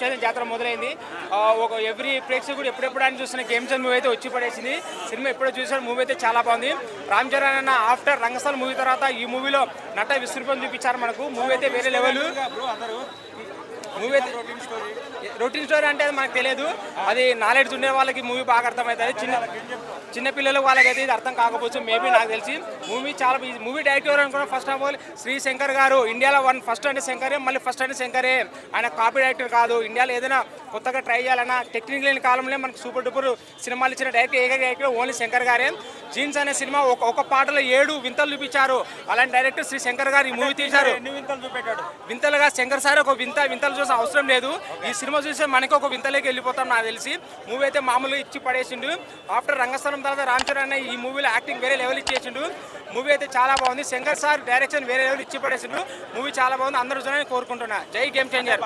జాతర మొదలైంది. ఒక ఎవ్రీ ప్రేక్షకుడు ఎప్పుడెప్పుడు అని చూస్తున్న గేమ్ చేంజ్ మూవీ అయితే వచ్చి పడేసింది. సినిమా ఎప్పుడో చూసాడు, మూవీ అయితే చాలా బాగుంది. రామ్ చరణ్ అన్న ఆఫ్టర్ రంగస్థలం మూవీ తర్వాత ఈ మూవీలో నట విశ్వరూపం చూపించారు మనకు. మూవీ అయితే వేరే లెవెల్. మూవీ అయితే రొటీన్ స్టోరీ అంటే అది మనకు తెలియదు, అది నాలెడ్జ్ ఉండే వాళ్ళకి మూవీ బాగా అర్థమవుతుంది. చిన్న పిల్లల వాళ్ళకైతే ఇది అర్థం కాకపోవచ్చు, మేబీ నాకు తెలిసి. మూవీ చాలా మూవీ డైరెక్టర్ అనుకున్నా. First of all Shri Shankar garu ఇండియాలో ఫస్ట్ అంటే శంకరే, మళ్ళీ ఫస్ట్ అంటే శంకరే. ఆయన కాపీ డైరెక్టర్ కాదు. ఇండియాలో ఏదైనా కొత్తగా ట్రై చేయాలన్నా టెక్నిక్ లేని కాలంలో మనకు సూపర్ డూపర్ సినిమాలు ఇచ్చిన డైరెక్టర్ ఏక డైరెక్టర్ ఓన్లీ శంకర్ గారే. జీన్స్ అనే సినిమా ఒక పాటలో 7 వింతలు చూపించారు. అలాంటి డైరెక్టర్ శ్రీ శంకర్ గారు ఈ మూవీ తీశారు. వింతలుగా శంకర్ సార్ ఒక వింతలు చూసిన అవసరం లేదు. ఈ సినిమా చూస్తే మనకి ఒక వింతలోకి వెళ్ళిపోతాం నాకు తెలిసి. మూవీ అయితే మామూలుగా ఇచ్చి పడేసిండు. ఆఫ్టర్ రంగస్థలం తర్వాత రామ్ చరణ్ అనే ఈ మూవీలో యాక్టింగ్ వేరే లెవెల్ ఇచ్చేసిండు. మూవీ అయితే చాలా బాగుంది. శంకర్ సార్ డైరెక్షన్ వేరే లెవెల్ ఇచ్చి పడేసిండు. మూవీ చాలా బాగుంది. అందరూ చూడాలని కోరుకుంటున్నా. జై గేమ్ చేంజర్.